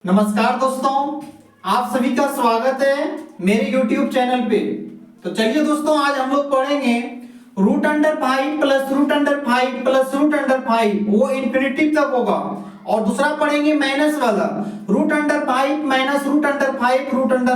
नमस्कार दोस्तों, आप सभी का स्वागत है मेरे YouTube चैनल पे। तो चलिए दोस्तों, आज हम लोग पढ़ेंगे root under 5 plus root under 5 plus root under 5, वो इन्फिनिटी तक होगा। और दूसरा पढ़ेंगे माइनस वाला, root under 5 minus root under 5 root under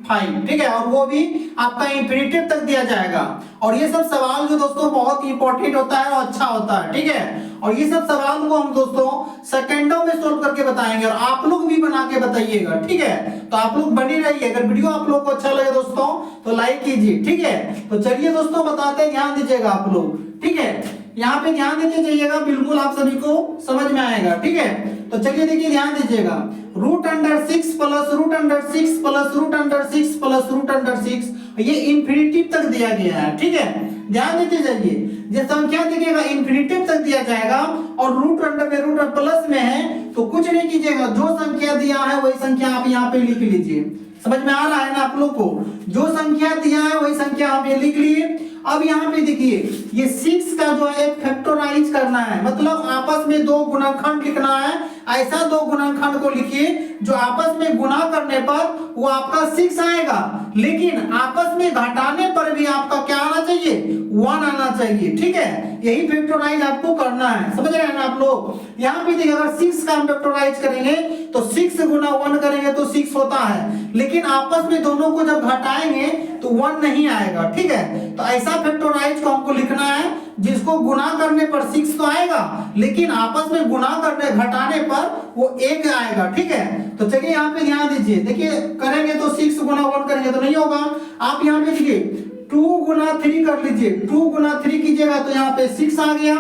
5, ठीक है, और वो भी आपका इन्फिनिटी तक दिया जाएगा। और ये सब सवाल जो दोस्तों बहुत इंपॉर्टेंट होता है और अच्छा होता है, ठीक है। और ये सब सवाल को हम दोस्तों सेकंडों में सोल्व करके बताएंगे और आप लोग भी बना के बताइएगा, ठीक है। तो आप लोग बने रहिए। अगर वीडियो आप लोग को अच्छा लगे दोस्तों तो लाइक कीजिए, ठीक है। तो चलिए दोस्तों बताते हैं, ध्यान दीजिएगा आप लोग, ठीक है। यहाँ पे ध्यान देते जाइएगा, बिल्कुल आप सभी को समझ में आएगा, ठीक है। तो चलिए देखिए, ध्यान दीजिएगा, root under 6 plus root under 6 plus root under 6 plus root under 6, ये इन्फिनिटी तक दिया गया है, ठीक है। ध्यान देते जाइए, ये संख्या देखिएगा इन्फिनिटी तक दिया जाएगा और रूट अंडर में रूट प्लस में है तो कुछ नहीं कीजिएगा, जो संख्या दिया है वही संख्या आप यहाँ पे लिख लीजिए। समझ में आ रहा है ना आप लोग को, जो संख्या दिया है वही संख्या आप ये लिख लिए। अब यहाँ पे देखिए, ये 6 का जो है फैक्टराइज करना है, मतलब आपस में दो गुणनखंड लिखना है। ऐसा दो गुणनखंड को लिखिए जो आपस में गुणा करने पर वो आपका 6 आएगा, लेकिन आपस में घटाने पर भी आपका क्या आना चाहिए, 1 आना चाहिए, ठीक है। यही फैक्टराइज आपको करना है, समझ रहे हैं ना आप लोग। यहाँ पे देखिए, अगर 6 का हम फैक्टराइज करेंगे तो 6 गुना 1 करेंगे तो 6 होता है, लेकिन आपस में दोनों को जब घटाएंगे तो 1 नहीं आएगा, ठीक है। तो ऐसा फैक्टराइज को हमको लिखना है जिसको गुणा करने पर 6 तो आएगा, लेकिन आपस में गुणा करने घटाने पर वो 1 आएगा, ठीक है। तो चलिए यहाँ पे ध्यान दीजिए, देखिए करेंगे तो 6 गुना 1 करेंगे तो नहीं होगा। आप यहाँ पे देखिए 2 गुना 3 कर लीजिए, 2 गुना 3 कीजिएगा तो यहाँ पे 6 आ गया,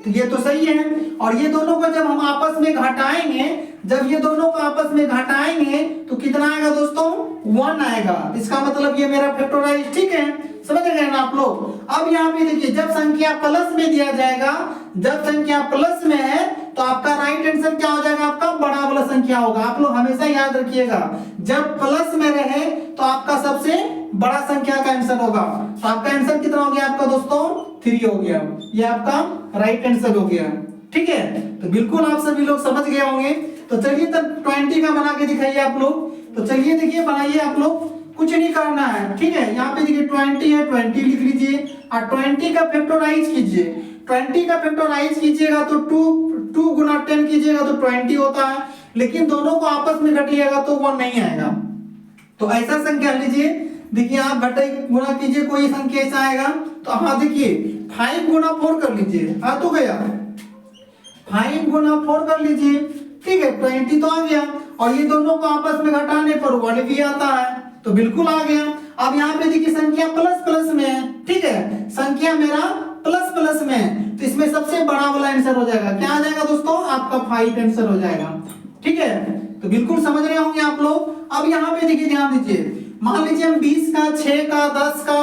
तो ये तो सही है। और ये दोनों को जब हम आपस में घटाएंगे, जब ये दोनों को आपस में घटाएंगे तो कितना आएगा दोस्तों, 1 आएगा। इसका मतलब ये मेरा फैक्टराइज, ठीक है, समझ गए ना आप लोग। अब यहाँ पे देखिए, जब संख्या प्लस में दिया जाएगा, जब संख्या प्लस में है तो आपका राइट आंसर क्या हो जाएगा, आपका बड़ा वाला संख्या होगा। आप लोग हमेशा याद रखिएगा, जब प्लस में रहे तो आपका सबसे बड़ा संख्या का आंसर होगा। तो आपका आंसर कितना हो गया आपका दोस्तों, 3 हो गया। ये आपका राइट आंसर हो गया, ठीक है। तो बिल्कुल आप सभी लोग समझ गए होंगे। तो चलिए तब 20 का बना के दिखाइए आप लोग। तो चलिए देखिए, बनाइए आप लोग, कुछ नहीं करना है, ठीक है। यहाँ पे देखिए 20 है, 20 लिख लीजिए और 20 का फैक्टराइज कीजिए। 20 का फैक्टराइज कीजिएगा तो 2 गुना 10 कीजिएगा तो 20 होता है, लेकिन दोनों को आपस में घटिएगा तो 1 नहीं आएगा। तो ऐसा संख्या लीजिए, देखिए आप घटाई गुणा कीजिए, कोई संख्या ऐसा आएगा तो हाँ देखिए 5 गुना 4 कर लीजिए, हाँ तो गया 5 गुना 4 कर लीजिए, ठीक है, 20 तो आ गया। और ये दोनों को आपस में घटाने पर 1 भी आता है, तो बिल्कुल आ गया। अब यहाँ पे देखिए संख्या प्लस प्लस में है, ठीक है, संख्या मेरा प्लस प्लस में है, तो इसमें सबसे बड़ा वाला आंसर हो जाएगा, क्या आ जाएगा दोस्तों, आपका 5 आंसर हो जाएगा, ठीक है। तो बिल्कुल समझ रहे होंगे आप लोग। अब यहाँ पे देखिए, ध्यान दीजिए, मान लीजिए हम 20 का, 6 का, 10 का,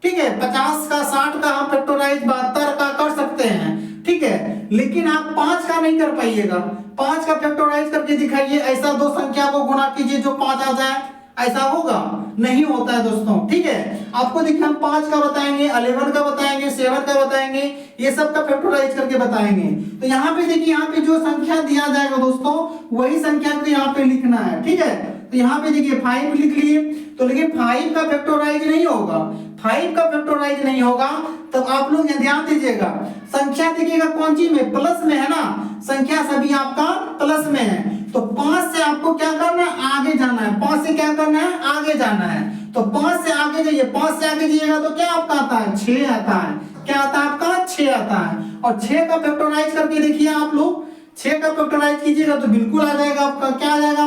ठीक है, 50 का, 60 का हम फैक्टराइज 72 का कर सकते हैं, ठीक है, लेकिन आप 5 का नहीं कर पाइएगा। 5 का फैक्टराइज करके दिखाइए, ऐसा दो संख्या को गुणा कीजिए जो 5 आ जाए, ऐसा होगा, नहीं होता है दोस्तों, ठीक है। आपको देखिए, हम 5 का बताएंगे, 11 का बताएंगे, 7 का बताएंगे, ये सब का फैक्टराइज करके बताएंगे। तो यहाँ पे देखिए, यहाँ पे जो संख्या दिया जाएगा दोस्तों वही संख्या को यहाँ पे लिखना है, ठीक है। तो यहाँ पे देखिए 5 लिख लिए, तो लेकिन 5 का फैक्टराइज नहीं होगा, 5 का फैक्टराइज नहीं होगा। तब आप लोग ध्यान दीजिएगा, संख्या देखिएगा कौन सी में, प्लस में है ना, संख्या सभी आपका प्लस में है, तो 5 से आपको क्या करना है, आगे जाना है। 5 से क्या करना है, आगे जाना है। तो 5 से आगे जाइए, 5 से आगे जाइएगा तो क्या आपका आता है, 6 आता है। क्या आता है आपका, 6 आता है। और 6 का फैक्टराइज करके देखिए आप लोग, 6 का फैक्टराइज कीजिएगा तो बिल्कुल आ जाएगा आपका, क्या आ जाएगा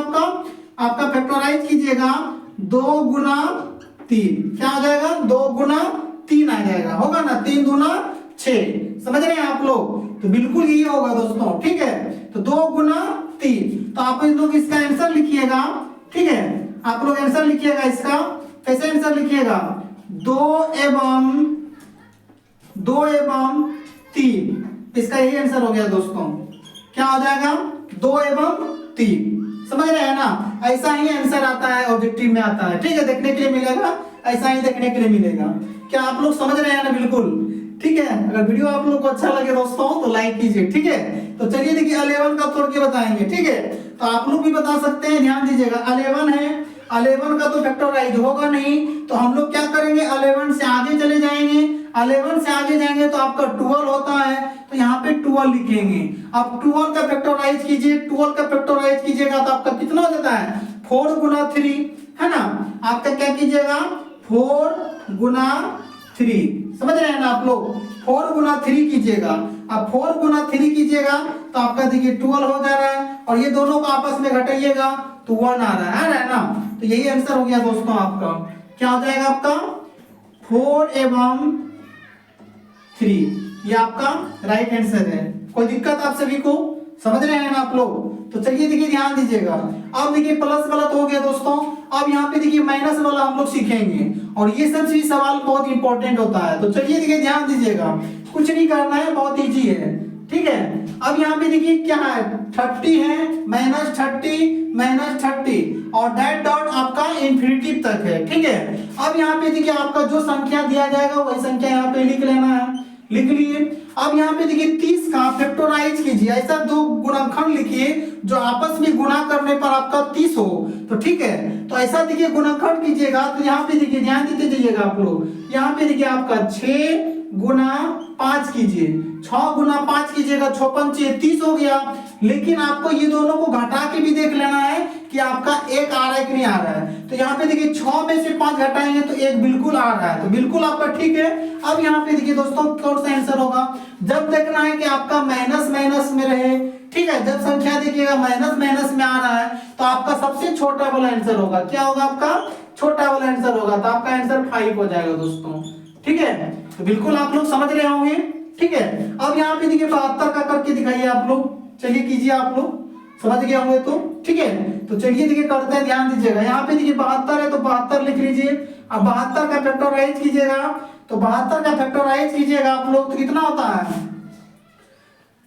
आपका फैक्टराइज कीजिएगा 2 गुना 3, क्या आ जाएगा, 2 गुना 3 आ जाएगा, होगा ना, 3 दूना 6, समझ रहे हैं आप लोग। तो बिल्कुल यही होगा दोस्तों, ठीक है। तो 2 गुना 3, तो आप लोग इसका आंसर लिखिएगा, ठीक है। आप लोग आंसर लिखिएगा इसका, कैसे आंसर लिखिएगा, 2 एवं 3, इसका यही आंसर हो गया दोस्तों, क्या हो जाएगा, 2 एवं 3, समझ रहे हैं ना। ऐसा ही आंसर आता है, ऑब्जेक्टिव में आता है, ठीक है, देखने के लिए मिलेगा, ऐसा ही देखने के लिए मिलेगा। क्या आप लोग समझ रहे हैं ना, बिल्कुल, ठीक है। अगर वीडियो आप लोग को अच्छा लगे दोस्तों तो लाइक कीजिए, ठीक है। तो चलिए देखिए 11 का तोड़ के बताएंगे, ठीक है। तो आप लोग भी बता सकते हैं, ध्यान दीजिएगा। 11 है, 11 का तो फैक्टराइज होगा नहीं, तो हम लोग क्या करेंगे, 11 से आगे चले जाएंगे। 11 से आगे जाएंगे तो आपका 12 होता है, तो यहाँ पे 12 लिखेंगे। अब 12 का फैक्टराइज कीजिए, 12 का फैक्टराइज कीजिएगा तो आपका कितना हो जाता है, 4 गुना 3, है ना। आपका क्या कीजिएगा, 4 गुना 3, समझ रहे हैं ना आप लोग, 4 गुना 3 कीजिएगा। अब 4 गुना 3 कीजिएगा तो आपका देखिए 12 हो जा रहा है, और ये दोनों को आपस में घटाइएगा तो 1 आ रहा है ना। तो यही आंसर हो गया दोस्तों आपका। क्या हो जाएगा आपका, 4 एवं 3, ये आपका राइट आंसर है। कोई दिक्कत आप सभी को, समझ रहे हैं ना आप लोग। तो चलिए देखिए ध्यान दीजिएगा। अब देखिए प्लस गलत हो गया दोस्तों, अब यहाँ पे देखिए माइनस वाला हम लोग सीखेंगे, और ये सब भी सवाल बहुत इंपॉर्टेंट होता है। तो चलिए देखिए ध्यान दीजिएगा, कुछ नहीं करना है, बहुत इजी है, ठीक है। अब यहाँ पे देखिए क्या है, 30 है, -30 और डैट डॉट आपका इंफिनिटी तक है, ठीक है। अब यहाँ पे देखिए आपका जो संख्या दिया जाएगा वही संख्या यहाँ पे लिख लेना है, लिख लिए। अब यहाँ पे देखिए 30 का फैक्टराइज कीजिए, ऐसा दो गुणनखंड लिखिए जो आपस में गुणा करने पर आपका 30 हो, तो ठीक है। तो ऐसा देखिए गुणनखंड कीजिएगा, तो यहाँ पे देखिए ध्यान देते जाइएगा आप लोग। यहाँ पे देखिए आपका 6 गुना 5 कीजिए, 6 गुना 5 कीजिएगा, 6 पंचे 30 हो गया। लेकिन आपको ये दोनों को घटा के भी देख लेना है कि आपका 1 आ रहा है कि नहीं आ रहा है। तो यहाँ पे देखिए 6 में से 5 घटाएंगे तो 1 बिल्कुल आ रहा है, तो बिल्कुल आपका ठीक है। अब यहाँ पे देखिए दोस्तों कौन सा आंसर होगा, जब देखना है कि आपका माइनस माइनस में रहे, ठीक है। जब संख्या देखिएगा माइनस माइनस में आ रहा है तो आपका सबसे छोटा वाला आंसर होगा। क्या होगा आपका, छोटा वाला आंसर होगा, तो आपका आंसर 5 हो जाएगा दोस्तों, ठीक है। तो बिल्कुल आप लोग समझ रहे होंगे, ठीक है। अब यहाँ पे देखिए 72 का करके दिखाइए आप लोग, चलिए कीजिए, आप लोग समझ गए होंगे तो, ठीक है। तो चलिए देखिए करते हैं, ध्यान दीजिएगा। यहाँ पे देखिए 72 है तो 72 लिख लीजिए। अब 72 का फैक्टराइज कीजिएगा, तो 72 का फैक्टराइज कीजिएगा आप लोग तो कितना होता है,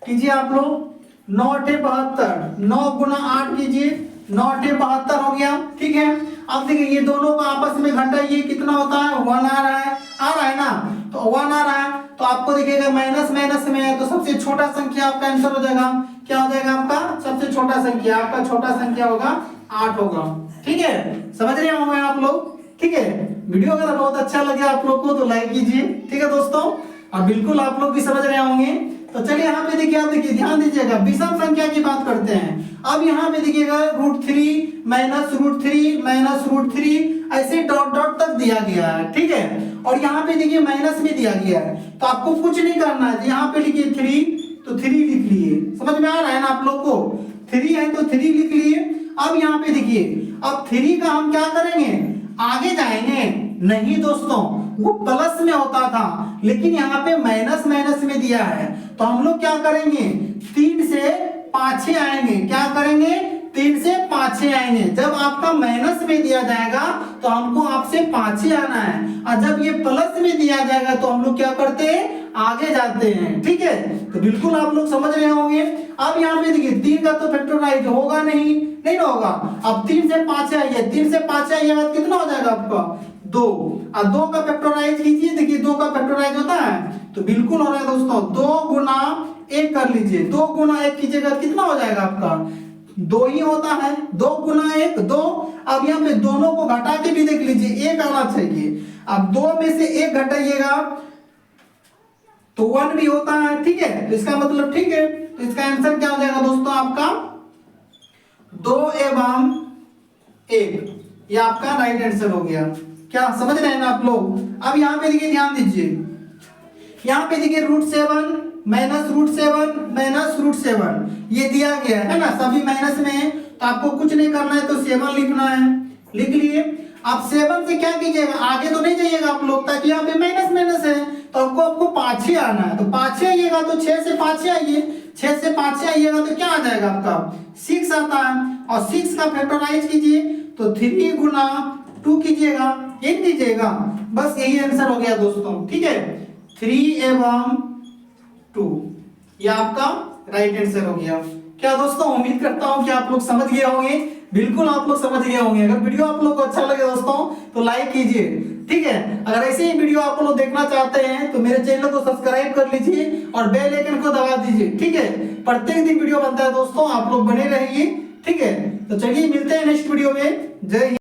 कीजिए आप लोग, 9 8 72, 9 गुना 8 कीजिए, 9 8 72 हो गया, ठीक है। अब देखिए ये दोनों को आपस में घटाइए, कितना होता है, 1 आ रहा है ना। तो 1 आ रहा है तो आपको देखिएगा माइनस माइनस में है, तो सबसे छोटा संख्या आपका आंसर हो जाएगा। क्या हो जाएगा आपका सबसे छोटा संख्या, आपका छोटा संख्या होगा 8 होगा, ठीक है। समझ रहे होंगे आप लोग, ठीक है। वीडियो अगर बहुत अच्छा लगे आप लोग को तो लाइक कीजिए, ठीक है दोस्तों, और बिल्कुल आप लोग भी समझ रहे होंगे। तो चलिए यहाँ पे देखिए, आप देखिए ध्यान दीजिएगा, विषम संख्या की बात करते हैं। अब यहाँ पे देखिएगा √3 -√3 -√3 ऐसे डॉट डॉट तक दिया गया है, ठीक है। और यहाँ पे देखिए माइनस में दिया गया है, तो आपको कुछ नहीं करना है, यहाँ पे लिखिए 3 तो 3 लिख लिए, समझ में आ रहा है ना आप लोग को, 3 है तो 3 लिख लिए। अब यहाँ पे देखिए, अब 3 का हम क्या करेंगे, आगे जाएंगे नहीं दोस्तों, वो प्लस में होता था, लेकिन यहाँ पे माइनस माइनस में दिया है, तो हम लोग क्या करेंगे, 3 से पाछे आएंगे। क्या करेंगे, 3 से पाछे आएंगे। जब आपका माइनस में दिया जाएगा तो हमको आपसे पाछे आना है, और जब ये प्लस में दिया जाएगा तो हम लोग क्या करते हैं, आगे जाते हैं, ठीक है। तो बिल्कुल आप लोग समझ रहे होंगे। अब यहाँ पे देखिए 3 का तो फैक्टराइज होगा नहीं होगा। अब 3 से पाछे आइए, 3 से पाछे आइएगा तो कितना हो जाएगा आपका 2, और 2 का फैक्टराइज कीजिए, देखिए 2 का फैक्टराइज होता है तो बिल्कुल हो रहा है दोस्तों, 2 गुना 1 कर लीजिए, 2 गुना 1 कीजिएगा कितना हो जाएगा आपका 2 ही होता है, 2 गुना 1 2। अब यहाँ पे दोनों को घटा के भी देख लीजिए, 1 आना चाहिए। अब 2 में से 1 घटाइएगा तो 1 भी होता है, ठीक है। तो इसका मतलब ठीक है, तो इसका आंसर क्या हो जाएगा दोस्तों आपका 2 एवं 1, ये आपका राइट आंसर हो गया। क्या समझ रहे हैं ना आप लोग। अब यहाँ पे देखिए ध्यान दीजिए, यहाँ पे देखिए √7 -√7 -√7 ये दिया गया है ना, सभी माइनस में है, तो आपको कुछ नहीं करना है, तो 7 लिखना है, लिख लिए। आप 7 से क्या कीजिएगा, आगे तो नहीं जाइएगा आप लोग, ताकि यहाँ पे माइनस माइनस है, तो आपको पाछे आना है, तो पाछे आइएगा तो 6 से पाछे आइए, 6 से पाछे आइएगा तो क्या आ जाएगा आपका 6 आता है, और 6 का फैक्टराइज कीजिए तो 3 गुना 2 कीजिएगा, ये कीजिएगा, बस यही आंसर हो गया दोस्तों, ठीक है। 3 एवं 2 ये आपका राइट आंसर हो गया। क्या दोस्तों, उम्मीद करता हूं कि आप लोग समझ गए होंगे, बिल्कुल आप लोग समझ गए होंगे। अगर वीडियो आप लोग को अच्छा लगे दोस्तों तो लाइक कीजिए, ठीक है। अगर ऐसे ही वीडियो आप लोग देखना चाहते हैं तो मेरे चैनल को सब्सक्राइब कर लीजिए और बेल आइकन को दबा दीजिए, ठीक है। प्रत्येक दिन वीडियो बनता है दोस्तों, आप लोग बने रहिए, ठीक है। तो चलिए मिलते हैं नेक्स्ट वीडियो में। जय हिंद।